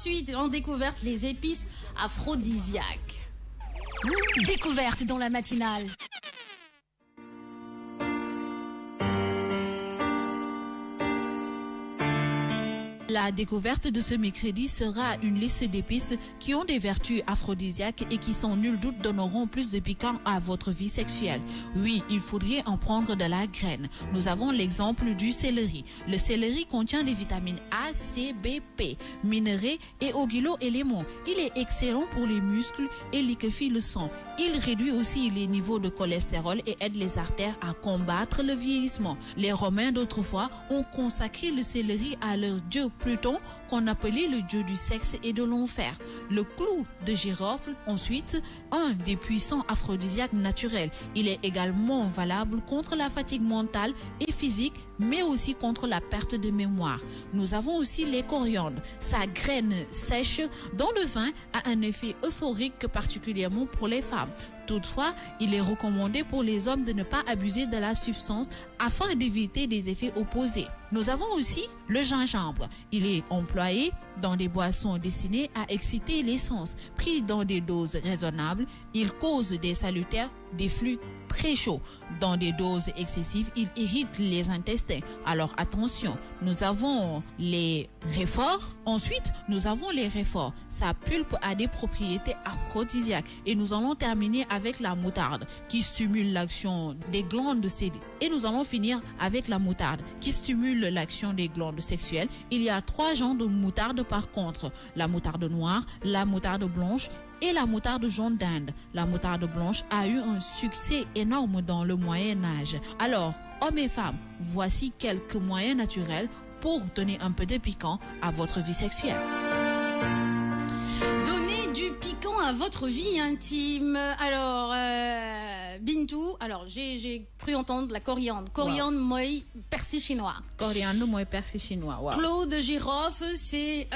suite en découverte les épices aphrodisiaques. Découverte dans la matinale. La découverte de ce mercredi sera une liste d'épices qui ont des vertus aphrodisiaques et qui sans nul doute donneront plus de piquant à votre vie sexuelle. Oui, il faudrait en prendre de la graine. Nous avons l'exemple du céleri. Le céleri contient des vitamines A, C, B, P, minerais et oxylo-éléments. Il est excellent pour les muscles et liquéfie le sang. Il réduit aussi les niveaux de cholestérol et aide les artères à combattre le vieillissement. Les Romains d'autrefois ont consacré le céleri à leur dieu Pluton, qu'on appelait le dieu du sexe et de l'enfer. Le clou de girofle, ensuite, un des puissants aphrodisiaques naturels. Il est également valable contre la fatigue mentale et physique, mais aussi contre la perte de mémoire. Nous avons aussi les coriandres. Sa graine sèche dans le vin a un effet euphorique particulièrement pour les femmes. Toutefois, il est recommandé pour les hommes de ne pas abuser de la substance afin d'éviter des effets opposés. Nous avons aussi le gingembre. Il est employé dans des boissons destinées à exciter les sens. Pris dans des doses raisonnables, il cause des salutaires des flux très chauds. Dans des doses excessives, il irrite les intestins. Alors attention, nous avons les réforts. Ensuite, nous avons les réforts. Sa pulpe a des propriétés aphrodisiaques. Et nous allons terminer avec la moutarde qui stimule l'action des glandes sexuelles. Et nous allons finir avec la moutarde qui stimule l'action des glandes sexuelles. Il y a 3 genres de moutarde par contre. La moutarde noire, la moutarde blanche et la moutarde jaune d'Inde. La moutarde blanche a eu un succès énorme dans le Moyen-Âge. Alors, hommes et femmes, voici quelques moyens naturels pour donner un peu de piquant à votre vie sexuelle. Donner du piquant à votre vie intime. Alors, Bintou, alors j'ai cru entendre la coriandre. Coriandre, wow. Moi, persil chinois. Coriandre, moi, persil chinois. Wow. Clos de girofle, c'est,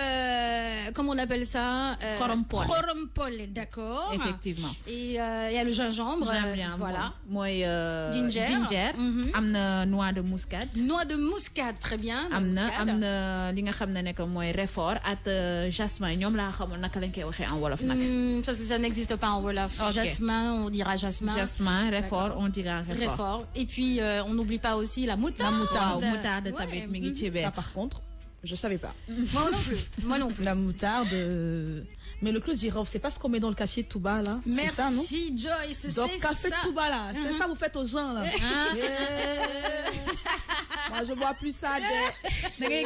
comment on appelle ça? Khorompol. Khorompol, d'accord. Effectivement. Et il y a le gingembre. J'aime bien. Voilà. Moi, ginger. Amna noix de muscade. Noix de muscade, très bien. Amna li nga xamné nek moy réfort at jasmin ñom la xamone naka lañ koy waxé en wolof nak. Ça n'existe pas en wolof. Okay. Jasmin, on dira jasmin. Jasmin, réfort, on dira réfort. Et puis on n'oublie pas aussi la moutarde. La moutarde tamit mi ngi ci Ça par contre, je savais pas. Moi non plus. Moi non plus. La moutarde. Mais le clou de girofle, c'est pas ce qu'on met dans le café tout bas là. Merci ça, non Joyce. Donc café tout bas là, c'est ça vous faites aux gens là. Moi je bois plus ça. Mais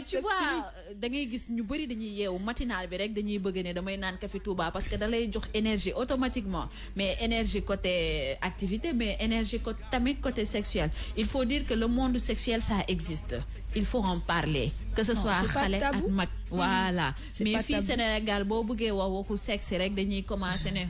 tu vois, da ngay gis ñu bari dañuy yeewu matinal bi rek dañuy bëgg ne damay naan café Touba parce que da lay jox énergie automatiquement. Mais énergie côté activité, mais énergie tamit côté sexuel. Il faut dire que le monde sexuel ça existe. Il faut en parler. Que ce soit xalé ak mag. Voilà. Mais fii Sénégal boo bëggee wax waxu sexe rek dañuy commencer ne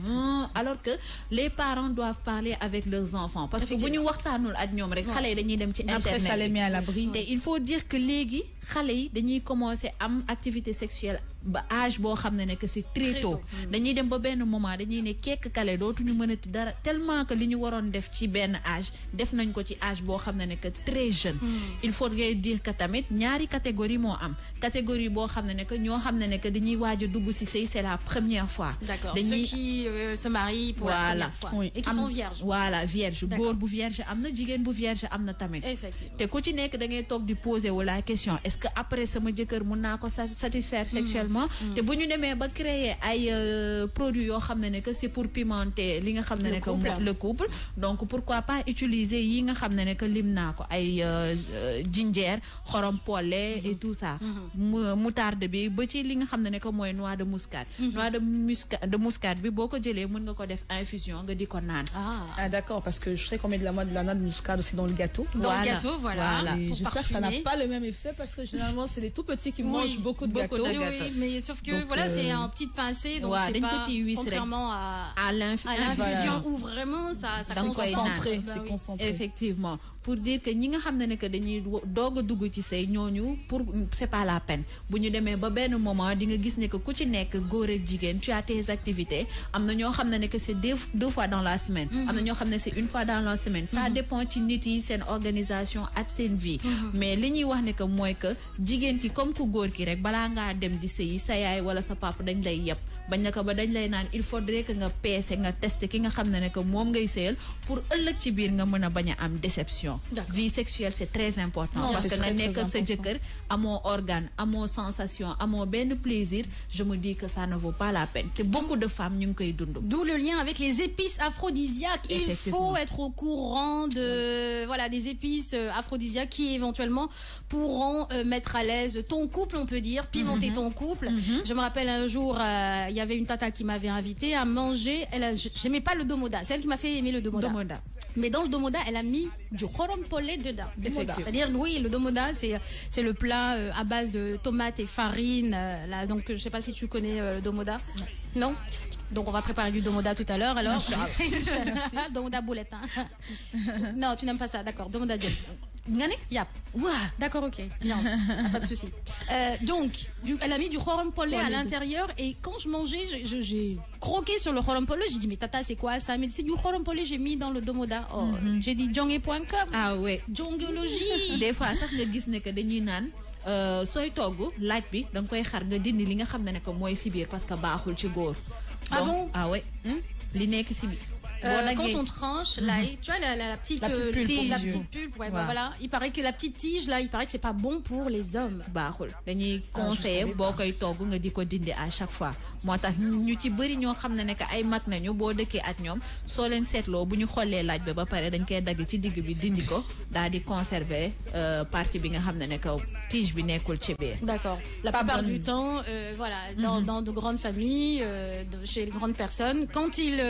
alors que les parents doivent parler avec leurs enfants parce que bu ñu waxtaanul ak ñoom rek xalé yi dañuy dem ci internet. Après ça les met à l'abri. Il faut dire que légui xalé yi dañuy commencer am activité sexuelle ba âge boo xam ne que c'est très tôt. Dañuy dem ba benn moment dañuy ne kekk kale dootuñu mënati dara tellement que li ñu waroon def ci benn âge def nañ ko ci âge boo xam ne que très jeune. Il faudrait dire que tamit ñaari catégorie moo am catégorie boo xam ne que ñoo xam ne que dañuy waaj a dugg ci sëy c'est la première fois. D'accord. Ceux qui se marient pour la première fois. Oui. Et qui sont vierges. Voilà, vierge. Góor bu vierge am na jigéen bu vierge am na tamit. Effectivement. te ku ci nekk da ngay toog di poser wu la question est-ce que après sama jëkkër mën naa ko satisfaire sexuellement. te bu ñu demee ba créer ay produits yoo xam ne que c'est pour pimenter li nga xam ne que le couple. Donc pourquoi pas utiliser yi nga xam ne que lim naa ko ay ginger xorompole et tout ça. Moutarde bi ba ci li nga xam ne que mooy noix de muscade. Noix de muscade bi boo ko jëlee mën nga ko def infusion nga di ko naan. Ah d'accord, parce que je sais qu'on met de la noix de muscade aussi dans le gâteau. Dans le gâteau, voilà. J'espère que ça n'a pas le même effet parce que généralement c'est les tout petits qui mangent beaucoup de gâteaux. Oui, mais sauf que voilà, c'est un petit pincée, donc c'est pas contrairement à l'infusion où vraiment ça concentré. C'est concentré. Effectivement. Pour dire que ñi nga xam ne que dañuy doog a dugg ci sëy ñooñu pour c'est pas la peine bu ñu demee demee ba benn moment di nga gis ne que ku ci nekk góor ak jigéen tu as tes activités am na ñoo xam ne que c'est deux fois dans la semaine am na ñoo xam ne c'est une fois dans la semaine ça dépend ci nit yi seen organisation ak seen vie mais li ñuy wax ne que mooy que jigéen ki comme ku góor ki rek balaa ngaa dem di sëyi sa yaay wala sa papa dañ lay yeb bañ na ko ba dañ lay naan il faudrait que nga peese nga tester ki nga xam ne que moom ngay sëyal pour ëllëg ci biir nga mën a bañ a am déception vie sexuelle c'est très important parce que nga nekk ak sa jëkkër amoo organe amoo sensation amoo benn plaisir je me dis que ça ne vaut pas la peine te beaucoup de femmes ñu ngi koy dund. D'où le lien avec les épices aphrodisiaques. Il faut être au courant de voilà des épices aphrodisiaques qui éventuellement pourront mettre à l'aise ton couple, on peut dire, pimenter ton couple. Je me rappelle un jour, il y avait une tata qui m'avait invitée à manger. J'aimais pas le domoda. C'est elle qui m'a fait aimer le domoda. Mais dans le domoda, elle a mis du khorompolé dedans. C'est-à-dire, oui, le domoda, c'est le plat à base de tomates et farine. Là, donc, je sais pas si tu connais le domoda. Non. Donc, on va préparer du domoda tout à l'heure. Alors, domoda boulette. Hein. Non, tu n'aimes pas ça. D'accord. Domoda dieu. Yep. Ouais. D'accord, ok. Bien, pas de souci. Donc, elle a mis du khorompolé à l'intérieur et quand je mangeais, j'ai croqué sur le khorompolé. J'ai dit, mais tata, c'est quoi ça? Mais c'est du khorompolé, j'ai mis dans le domoda. Oh, j'ai dit jonge.com. Ah ouais. Jongologie. Des fois, ça, nga gis ne que dañuy naan sooy togg laaj bi da nga koy xar nga dindi li nga xam ne que mooy si biir parce que baaxul ci góor. Ah bon? Ah ouais. Li nekk si biir. Quand on tranche, là, tu vois la petite pulpe, la petite pulpe, ouais, wow. Voilà. Il paraît que la petite tige là, il paraît que c'est pas bon pour les hommes. Baaxul dañuy conseiller boo koy togg nga di ko dindi à chaque fois moo tax ñu ci bëri ñoo xam ne que ay mag nañu boo dëkkee ak ñoom soo leen seetloo bu ñu xollee laaj ba pare dañ koy dagg ci digg bi dindi ko daal di conserver partie bi nga xam ne que tige bi nekkul ci biir. D'accord. La plupart du temps, voilà, dans de grandes familles, chez les grandes personnes, quand ils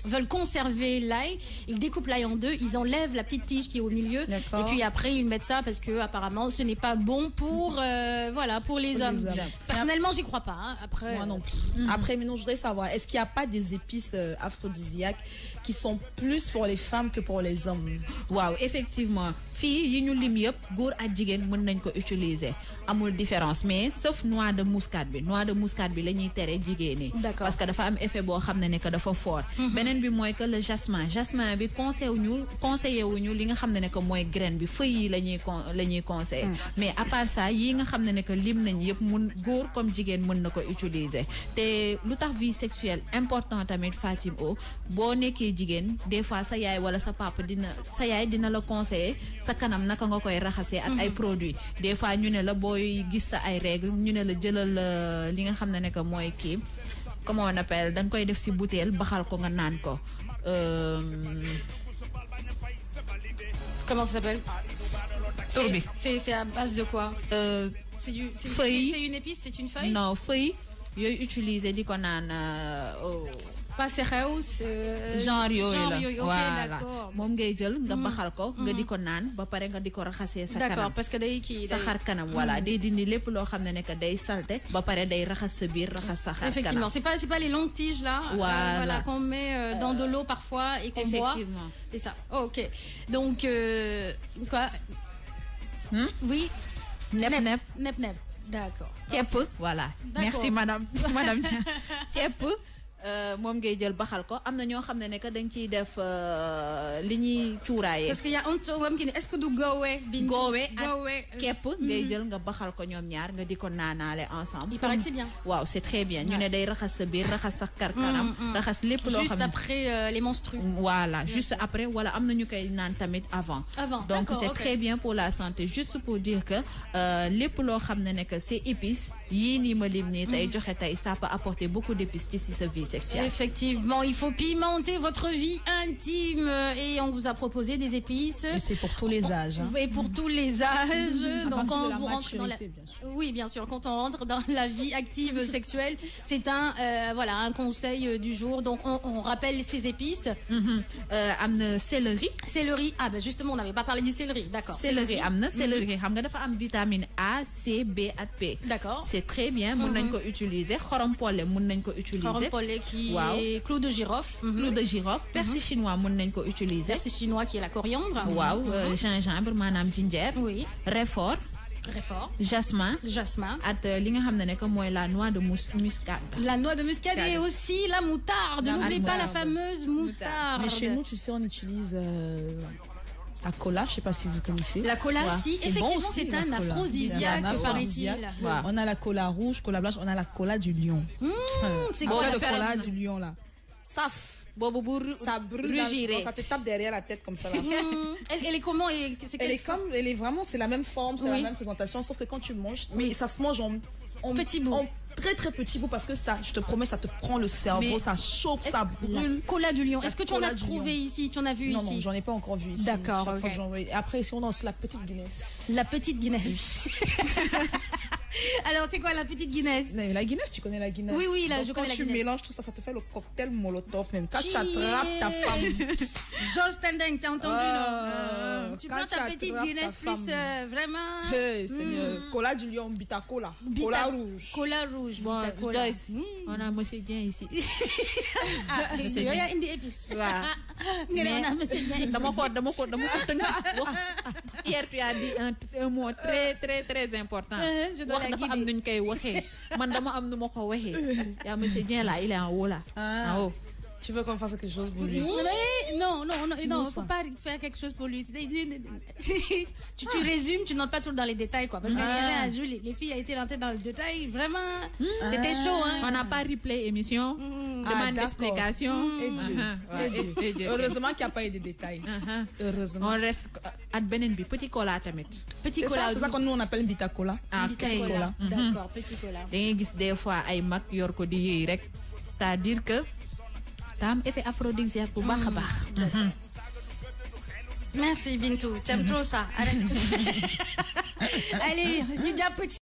veulent conserver l'ail, ils découpent l'ail en deux, ils enlèvent la petite tige qui est au milieu et puis après ils mettent ça parce que apparemment ce n'est pas bon pour voilà pour les hommes. Personnellement, j'y crois pas. Hein. Après, moi non plus. Après, mais non, je voudrais savoir, est-ce qu'il n'y a pas des épices aphrodisiaques qui sont plus pour les femmes que pour les hommes? Waaw, effectivement. Fii yi ñu lim yëpp góor ak jigéen mën nañ ko utiliser amul différence mais sauf noix de muscade bi la ñuy tere jigéen ñi parce que dafa am effet boo xam ne que dafa fort beneen bi mooy que le jasmin bi conseillé wuñu li nga xam ne que mooy graine bi feuille yi la ñuy conseillé mais à part ça yi nga xam ne que lim nañ yëpp mun góor comme jigéen mën na ko utiliser te lu tax vie sexuelle important tamit Fatim O boo nekkee jigéen des fois sa yaay wala sa papa dina la conseiller sa kanam naka nga koy raxasee ak ay produits des fois ñu ne la booy gis sa ay règles ñu ne la jëlal li nga xam ne que mooy kii comment on appelle da nga koy def ci bouteille baxal ko nga naan ko comment ça s'appelle? C'est à base de quoi? Feuille. C'est une épice, c'est une feuille? Non, feuille yooyu utiliser di ko naan pas céréaux, genre yooyu la voilà moom ngay jël nga baxal ko nga di ko naan ba pare nga di ko raxasee sa kanam. D'accord, parce que day kii sa xar kanam voilà day dindi lépp loo xam ne que day salte ba pare day raxas sa biir raxas sa xar kanam. Effectivement, c'est pas les longues tiges là voilà qu'on met dans de l'eau parfois et qu'on boit. Effectivement. C'est ça. Oh, OK. Donc quoi? Oui. Nep. D'accord. Ceeb voilà. Merci madame. Ceeb moom ngay jël baxal ko am na ñoo xam ne que dañ ciy def li ñuy cuuraayee. Parce qu'il y a un wam ki ne est-ce que du goowe ak kepp ngay jël nga baxal ko ñoom ñaar nga di ko naanaale ensemble. Il paraît que c'est bien. Waaw, c'est très bien. ñu ne day raxas sa biir raxas sa kanam raxas lépp loo xam ne juste après les menstrues. Voilà, juste après wala am na ñu koy naan tamit avant. Donc c'est très bien pour la santé. Juste pour dire que lépp loo xam ne que c'est épice yii nii ma lim nii tey joxe tey ça peut apporter beaucoup d'épices ci sa vie sexuelle. Effectivement, il faut pimenter votre vie intime et on vous a proposé des épices. Et c'est pour tous les âges. Et pour tous les âges. Donc quand vous rentrez dans la... Oui, bien sûr. Quand on rentre dans la vie active sexuelle, c'est un conseil du jour. Donc on rappelle ces épices. Am céleri. Céleri. Ah ben justement, on n'avait pas parlé du céleri. D'accord. Céleri amna céleri xam nga dafa am vitamine A, C, B ak P. D'accord. C'est très bien, mën nañ ko utiliser. Xorompolé mën nañ ko utiliser. Xorompolé qui est clou de girofle. Clou de girofle. Persil chinois mën nañ ko utiliser. Persil chinois qui est la coriandre. Waaw, gingembre maanaam ginger. Oui. Réfort. Très fort. Jasmin. At li nga xamné nek moy la noix de muscade. La noix de muscade et aussi la moutarde. N'oublie pas la fameuse moutarde. Mais chez nous, tu sais, on utilise la cola, je sais pas si vous connaissez. La cola, si, effectivement, bon c'est un aphrodisiaque, paraît-il. On a la cola rouge, cola blanche, on a la cola du lion. C'est quoi la cola du lion là? Ça brûle, ça te tape derrière la tête comme ça là. Elle est comment? Elle est vraiment, c'est la même forme, c'est la même présentation, sauf que quand tu manges, mais ça se mange en petit bout. En très très petit bout parce que ça, je te promets, ça te prend le cerveau, ça chauffe, ça brûle. Cola du lion. Est-ce que tu en as trouvé ici? Tu en as vu ici? Non, j'en ai pas encore vu ici. D'accord. Après, ici, on a aussi la petite Guinness. La petite Guinness. Alors, c'est quoi la petite Guinness? La Guinness, tu connais la Guinness? Oui, là, je connais la Guinness. Quand tu mélanges tout ça, ça te fait le cocktail Molotov même. Quand tu attrapes ta femme. Georges Tendeng, tu as entendu, non? Tu prends ta petite Guinness plus vraiment. Seigneur. Cola du lion, Bita Cola. Cola rouge. Cola rouge. Bon, on a monsieur Dien ici. Il y a une épice. On a monsieur Dien ici. Hier, tu as dit un mot très, très, très important. Je dois la guider. Monsieur Dien là, il est en haut là. En haut. Tu veux qu'on fasse quelque chose pour lui? Non, il ne faut pas faire quelque chose pour lui. Tu résumes, tu n'entres pas tout dans les détails, quoi. Parce qu'il y avait un jour, les filles ont été rentrées dans le détail. Vraiment, c'était chaud. Hein. On n'a pas replay émission, demande d'explication. Et Dieu. Heureusement qu'il n'y a pas eu de détails. Heureusement. On reste à Benenbi, petit cola tamit. Petit cola. C'est ça que nous on appelle Bita Cola. Petit cola. D'accord, petit cola. Des fois, ay mak yor ko di rek. C'est-à-dire que tam effet aphrodisiaque bu baax a baax. Merci Bintou, tu aimes trop ça. Arrête. Allez, ñu jàpp ci